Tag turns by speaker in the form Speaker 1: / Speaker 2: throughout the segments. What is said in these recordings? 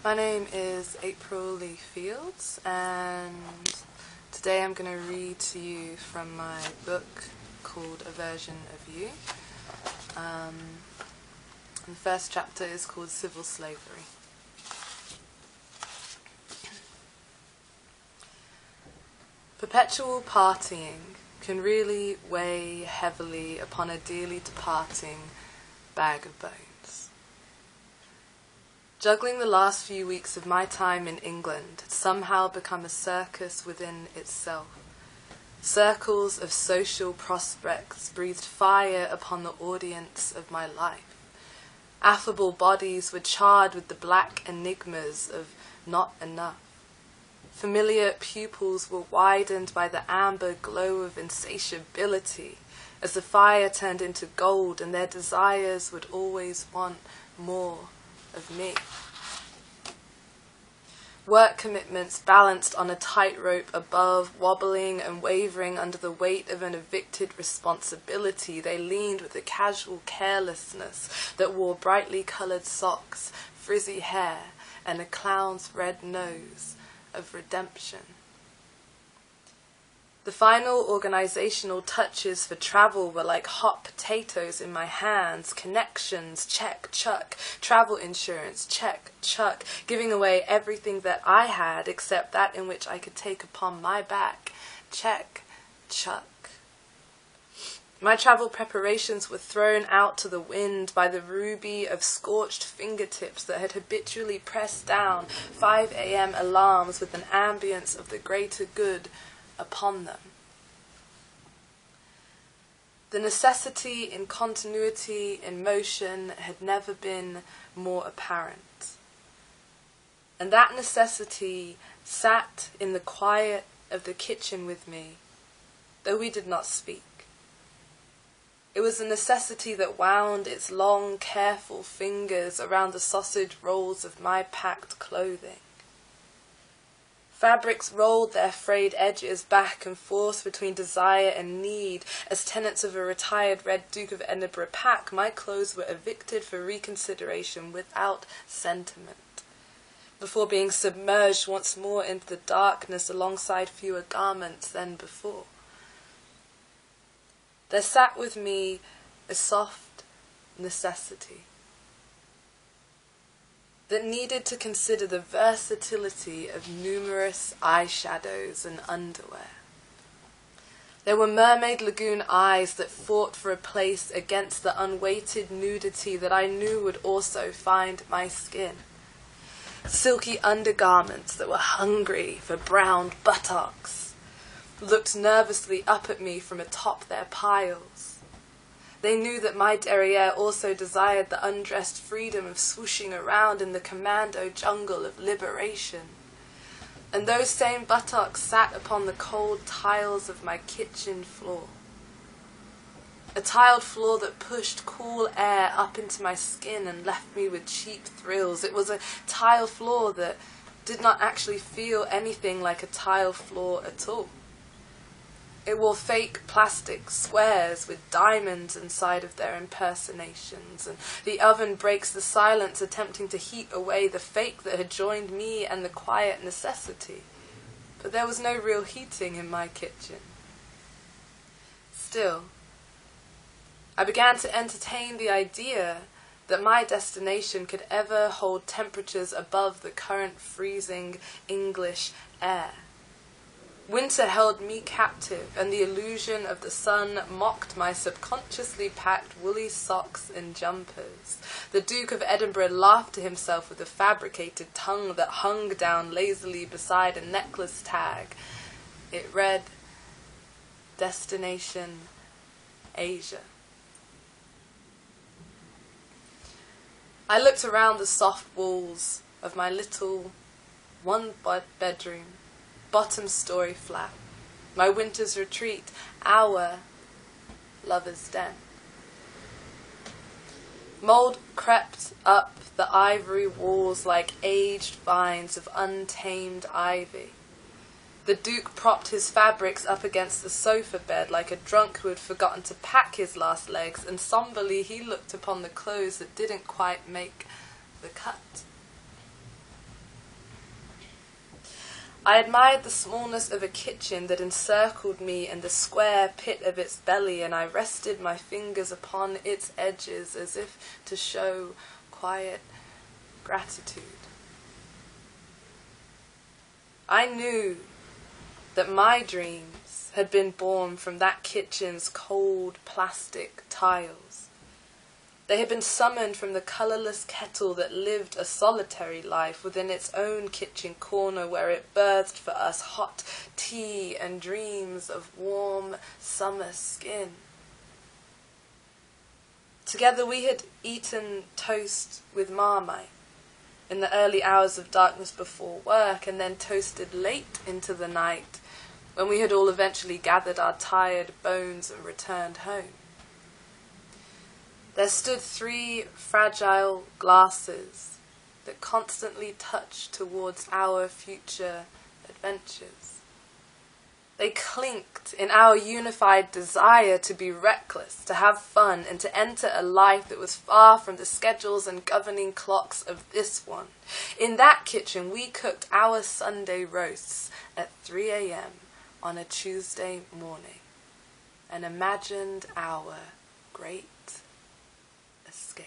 Speaker 1: My name is April Lee Fields, and today I'm going to read to you from my book called A Version of You. The first chapter is called Civil Slavery. Perpetual partying can really weigh heavily upon a dearly departing bag of bones. Juggling the last few weeks of my time in England had somehow become a circus within itself. Circles of social prospects breathed fire upon the audience of my life. Affable bodies were charred with the black enigmas of not enough. Familiar pupils were widened by the amber glow of insatiability as the fire turned into gold, and their desires would always want more of me. Work commitments balanced on a tightrope above, wobbling and wavering under the weight of an evicted responsibility. They leaned with a casual carelessness that wore brightly coloured socks, frizzy hair, and a clown's red nose of redemption. The final organizational touches for travel were like hot potatoes in my hands. Connections, check, chuck. Travel insurance, check, chuck. Giving away everything that I had except that in which I could take upon my back, check, chuck. My travel preparations were thrown out to the wind by the ruby of scorched fingertips that had habitually pressed down 5 a.m. alarms with an ambience of the greater good upon them. The necessity in continuity in motion had never been more apparent. And that necessity sat in the quiet of the kitchen with me, though we did not speak. It was a necessity that wound its long, careful fingers around the sausage rolls of my packed clothing. Fabrics rolled their frayed edges back and forth between desire and need. As tenants of a retired Red Duke of Edinburgh pack, my clothes were evicted for reconsideration without sentiment, before being submerged once more into the darkness alongside fewer garments than before. There sat with me a soft necessity that needed to consider the versatility of numerous eyeshadows and underwear. There were mermaid lagoon eyes that fought for a place against the unweighted nudity that I knew would also find my skin. Silky undergarments that were hungry for browned buttocks looked nervously up at me from atop their piles. They knew that my derriere also desired the undressed freedom of swooshing around in the commando jungle of liberation. And those same buttocks sat upon the cold tiles of my kitchen floor. A tiled floor that pushed cool air up into my skin and left me with cheap thrills. It was a tile floor that did not actually feel anything like a tile floor at all. It wore fake plastic squares with diamonds inside of their impersonations, and the oven breaks the silence attempting to heat away the fake that had joined me and the quiet necessity. But there was no real heating in my kitchen. Still, I began to entertain the idea that my destination could ever hold temperatures above the current freezing English air. Winter held me captive, and the illusion of the sun mocked my subconsciously packed woolly socks and jumpers. The Duke of Edinburgh laughed to himself with a fabricated tongue that hung down lazily beside a necklace tag. It read, Destination Asia. I looked around the soft walls of my little one-bedroom, bottom-story flat, my winter's retreat, our lover's den. Mold crept up the ivory walls like aged vines of untamed ivy. The Duke propped his fabrics up against the sofa bed like a drunk who had forgotten to pack his last legs, and somberly he looked upon the clothes that didn't quite make the cut. I admired the smallness of a kitchen that encircled me and the square pit of its belly, and I rested my fingers upon its edges as if to show quiet gratitude. I knew that my dreams had been born from that kitchen's cold plastic tiles. They had been summoned from the colourless kettle that lived a solitary life within its own kitchen corner, where it birthed for us hot tea and dreams of warm summer skin. Together we had eaten toast with Marmite in the early hours of darkness before work, and then toasted late into the night when we had all eventually gathered our tired bones and returned home. There stood 3 fragile glasses that constantly touched towards our future adventures. They clinked in our unified desire to be reckless, to have fun, and to enter a life that was far from the schedules and governing clocks of this one. In that kitchen, we cooked our Sunday roasts at 3 a.m. on a Tuesday morning and imagined our great escape.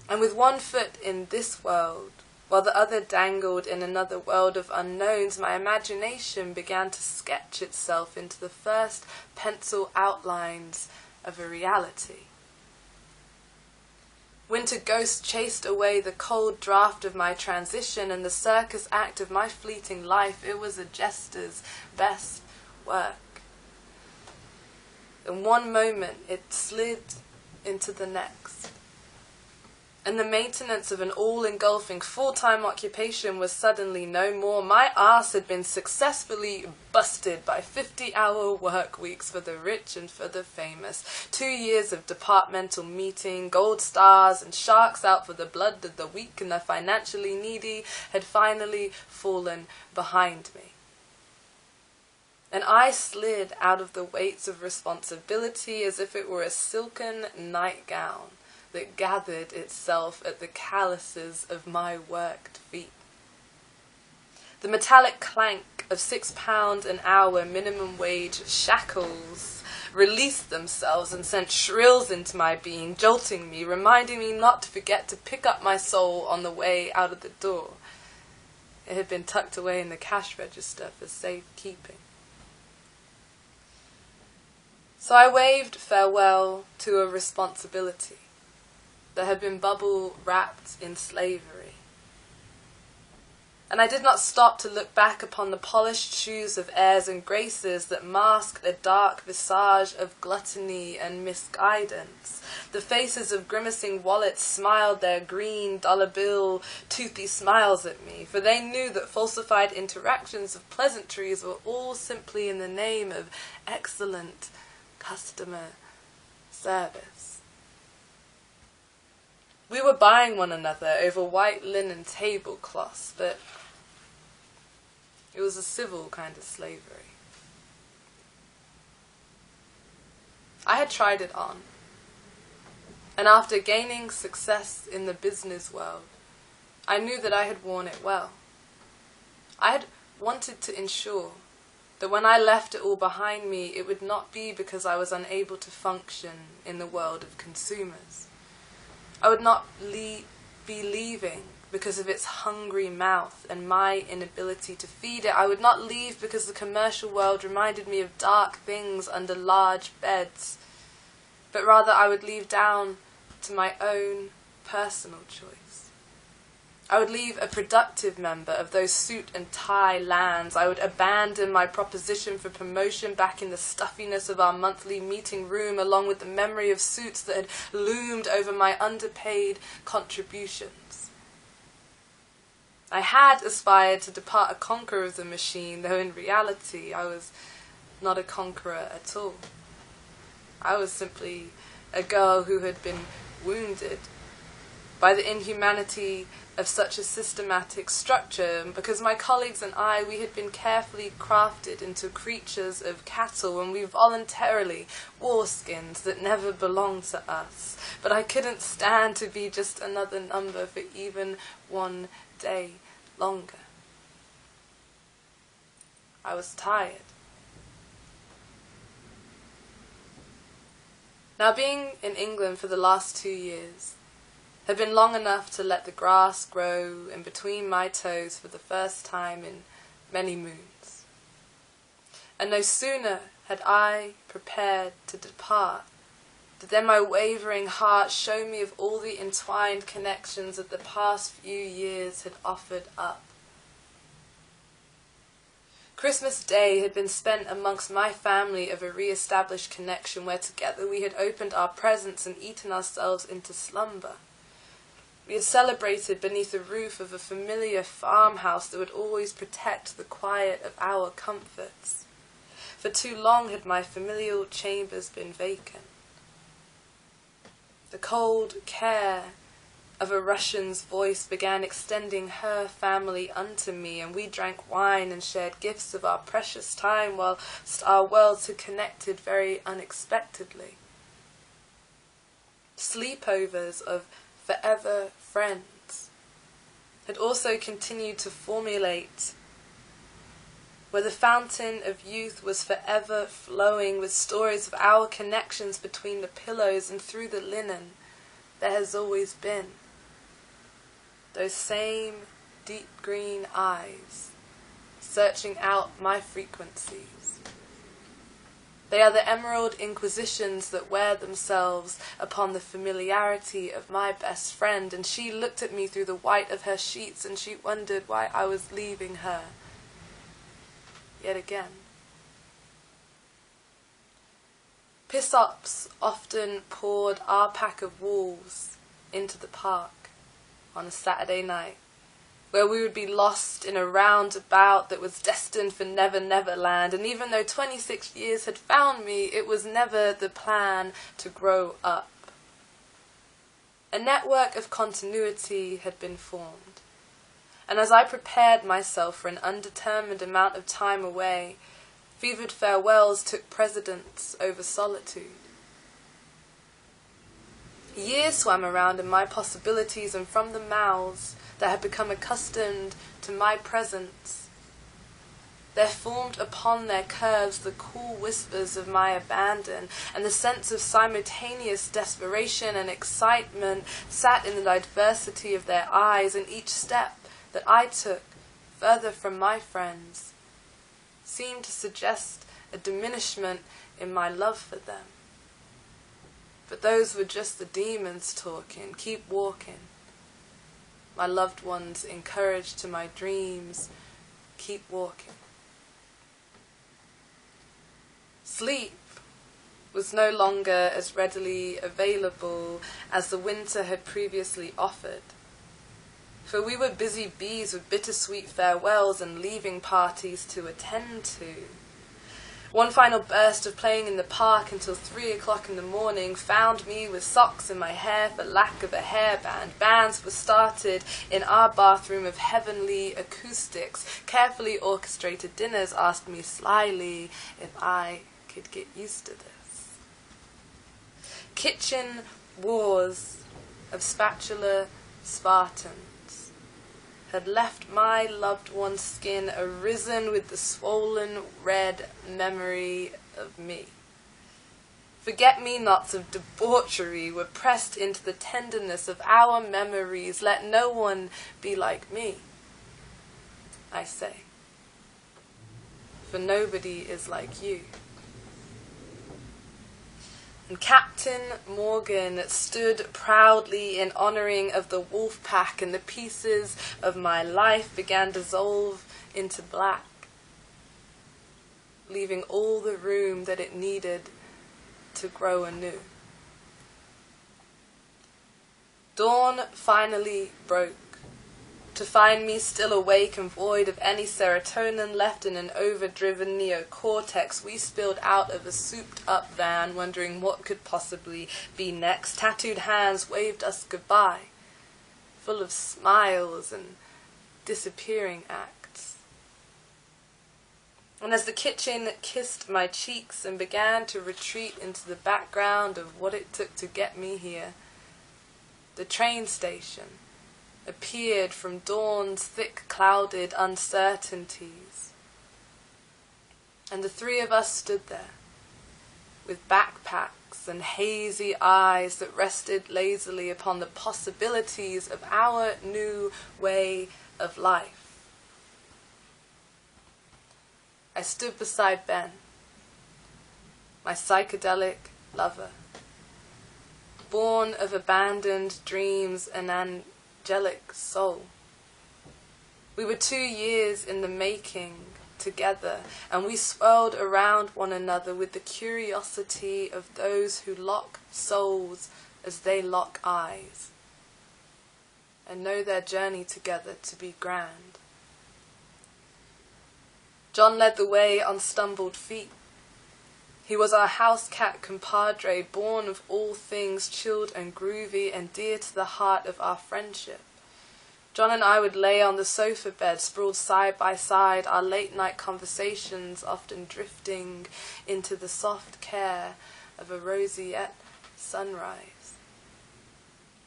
Speaker 1: And with one foot in this world, while the other dangled in another world of unknowns, my imagination began to sketch itself into the first pencil outlines of a reality. Winter ghosts chased away the cold draft of my transition and the circus act of my fleeting life. It was a jester's best work. In one moment it slid into the next, and the maintenance of an all-engulfing full-time occupation was suddenly no more. My arse had been successfully busted by 50-hour work weeks for the rich and for the famous. 2 years of departmental meeting, gold stars, and sharks out for the blood of the weak and the financially needy had finally fallen behind me. And I slid out of the weights of responsibility as if it were a silken nightgown that gathered itself at the calluses of my worked feet. The metallic clank of £6 an hour minimum wage shackles released themselves and sent shrills into my being, jolting me, reminding me not to forget to pick up my soul on the way out of the door. It had been tucked away in the cash register for safekeeping. So I waved farewell to a responsibility that had been bubble-wrapped in slavery. And I did not stop to look back upon the polished shoes of airs and graces that masked a dark visage of gluttony and misguidance. The faces of grimacing wallets smiled their green dollar bill toothy smiles at me, for they knew that falsified interactions of pleasantries were all simply in the name of excellent customer service. We were buying one another over white linen tablecloths, but it was a civil kind of slavery. I had tried it on, and after gaining success in the business world, I knew that I had worn it well. I had wanted to ensure that when I left it all behind me, it would not be because I was unable to function in the world of consumers. I would not be leaving because of its hungry mouth and my inability to feed it. I would not leave because the commercial world reminded me of dark things under large beds, but rather I would leave down to my own personal choice. I would leave a productive member of those suit and tie lands. I would abandon my proposition for promotion back in the stuffiness of our monthly meeting room, along with the memory of suits that had loomed over my underpaid contributions. I had aspired to depart a conqueror of the machine, though in reality I was not a conqueror at all. I was simply a girl who had been wounded by the inhumanity of such a systematic structure, because my colleagues and I, we had been carefully crafted into creatures of cattle, and we voluntarily wore skins that never belonged to us. But I couldn't stand to be just another number for even one day longer. I was tired. Now, being in England for the last 2 years had been long enough to let the grass grow in between my toes for the first time in many moons. And no sooner had I prepared to depart, but then my wavering heart showed me of all the entwined connections that the past few years had offered up. Christmas Day had been spent amongst my family of a re-established connection where together we had opened our presents and eaten ourselves into slumber. We had celebrated beneath the roof of a familiar farmhouse that would always protect the quiet of our comforts. For too long had my familial chambers been vacant. The cold care of a Russian's voice began extending her family unto me, and we drank wine and shared gifts of our precious time whilst our worlds had connected very unexpectedly. Sleepovers of forever friends had also continued to formulate, where the fountain of youth was forever flowing with stories of our connections between the pillows and through the linen. There has always been those same deep green eyes searching out my frequencies. They are the emerald inquisitions that wear themselves upon the familiarity of my best friend, and she looked at me through the white of her sheets and she wondered why I was leaving her yet again. Piss-ups often poured our pack of wolves into the park on a Saturday night, where we would be lost in a roundabout that was destined for Never Never Land, and even though 26 years had found me, it was never the plan to grow up. A network of continuity had been formed, and as I prepared myself for an undetermined amount of time away, fevered farewells took precedence over solitude. Years swam around in my possibilities, and from the mouths that had become accustomed to my presence, there formed upon their curves the cool whispers of my abandon, and the sense of simultaneous desperation and excitement sat in the diversity of their eyes, and each step that I took further from my friends seemed to suggest a diminishment in my love for them. But those were just the demons talking. Keep walking. My loved ones encouraged to my dreams. Keep walking. Sleep was no longer as readily available as the winter had previously offered. For we were busy bees with bittersweet farewells and leaving parties to attend to. One final burst of playing in the park until 3 o'clock in the morning found me with socks in my hair for lack of a hairband. Bands were started in our bathroom of heavenly acoustics. Carefully orchestrated dinners asked me slyly if I could get used to this. Kitchen wars of spatula Spartans had left my loved one's skin arisen with the swollen red memory of me. Forget-me-nots of debauchery were pressed into the tenderness of our memories. Let no one be like me, I say, for nobody is like you. And Captain Morgan stood proudly in honouring of the wolf pack, and the pieces of my life began to dissolve into black, leaving all the room that it needed to grow anew. Dawn finally broke, to find me still awake and void of any serotonin left in an overdriven neocortex. We spilled out of a souped-up van, wondering what could possibly be next. Tattooed hands waved us goodbye, full of smiles and disappearing acts. And as the kitchen kissed my cheeks and began to retreat into the background of what it took to get me here, the train station appeared from dawn's thick clouded uncertainties. And the three of us stood there, with backpacks and hazy eyes that rested lazily upon the possibilities of our new way of life. I stood beside Ben, my psychedelic lover, born of abandoned dreams and angelic soul. We were 2 years in the making together, and we swirled around one another with the curiosity of those who lock souls as they lock eyes, and know their journey together to be grand. John led the way on stumbled feet. He was our house cat compadre, born of all things chilled and groovy and dear to the heart of our friendship. John and I would lay on the sofa bed, sprawled side by side, our late-night conversations often drifting into the soft care of a roseate sunrise.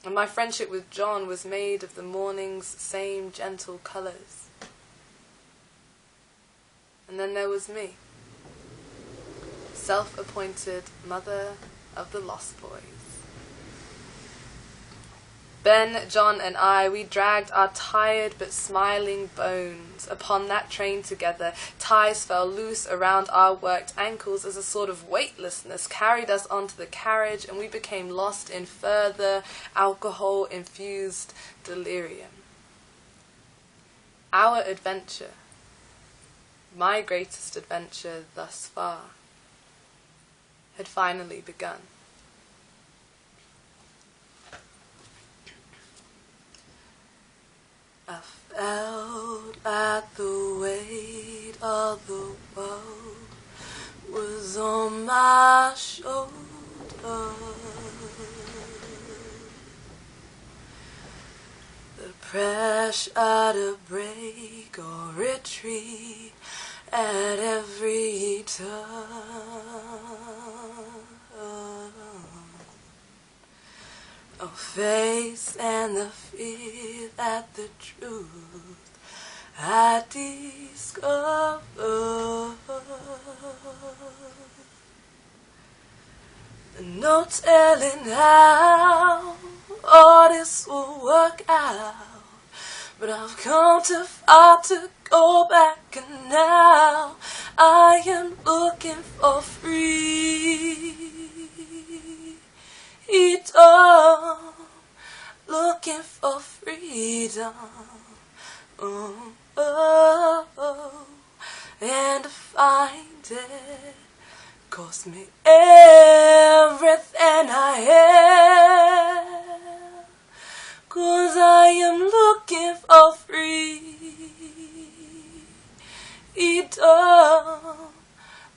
Speaker 1: And my friendship with John was made of the morning's same gentle colours. And then there was me, self-appointed mother of the Lost Boys. Ben, John, and I, we dragged our tired but smiling bones upon that train together. Ties fell loose around our worked ankles as a sort of weightlessness carried us onto the carriage, and we became lost in further alcohol-infused delirium. Our adventure, my greatest adventure thus far, had finally begun. I felt like the weight of the world was on my shoulders. The pressure to break or retreat at every turn. A face and the fear that the truth I discovered. No telling how all this will work out, but I've come too far to go back, and now I am looking for freedom, looking for freedom, and to find it cost me everything I have, 'cause I am looking for freedom,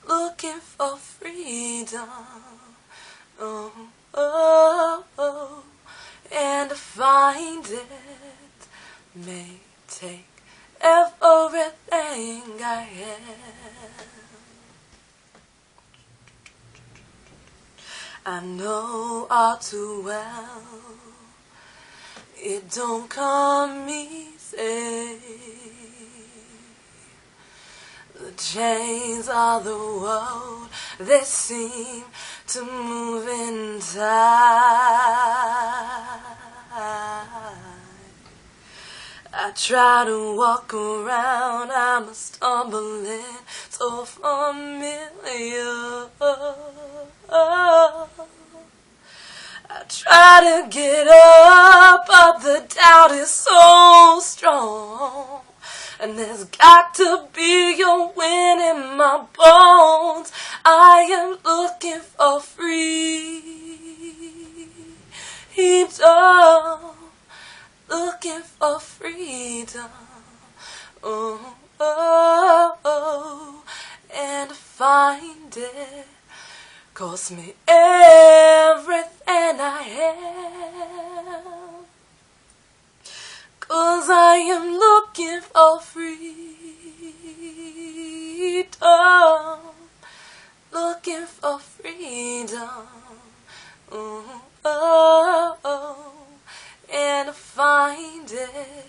Speaker 1: looking for freedom, and to find it may take everything I have. I know all too well it don't come easy. The chains of the world, they seem to move in time. I try to walk around, I'm stumbling so familiar. I try to get up, but the doubt is so strong. And there's got to be a wind in my bones. I am looking for freedom, looking for freedom, and to find it cost me everything I have, 'cause I am looking for freedom, looking for freedom, and find it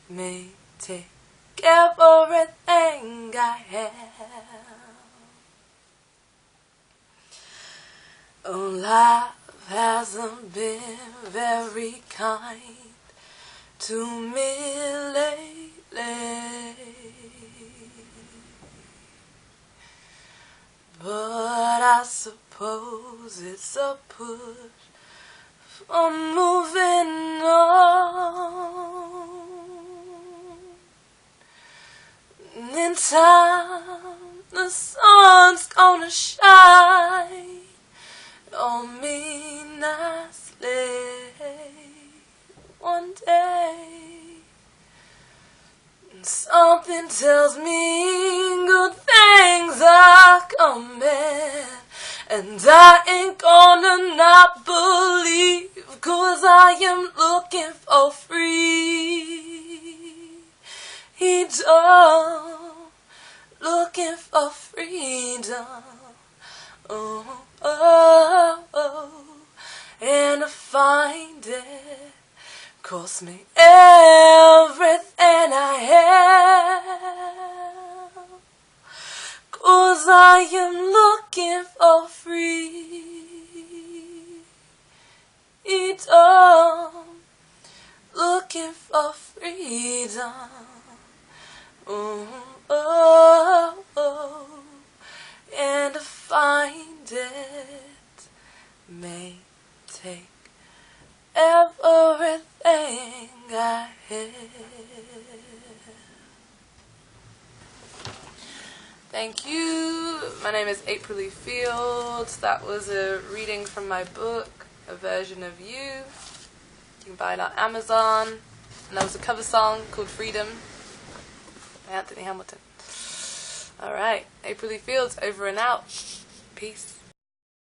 Speaker 1: may take everything I have. Oh, life hasn't been very kind to me lately, but I suppose it's a push for moving on. In time, the sun's gonna shine on me nicely one day. And something tells me good things are coming, and I ain't gonna not believe, 'cause I am looking for freedom, looking for freedom. Oh, oh, oh, and to find it cost me everything I have, 'cause I am looking for freedom, looking for freedom. Oh, oh, oh, and to find it may take everything I have. Thank you. My name is April Lee Fields. That was a reading from my book, A Version of You. You can buy it on Amazon. And that was a cover song called Freedom by Anthony Hamilton. Alright, April Lee Fields, over and out. Peace.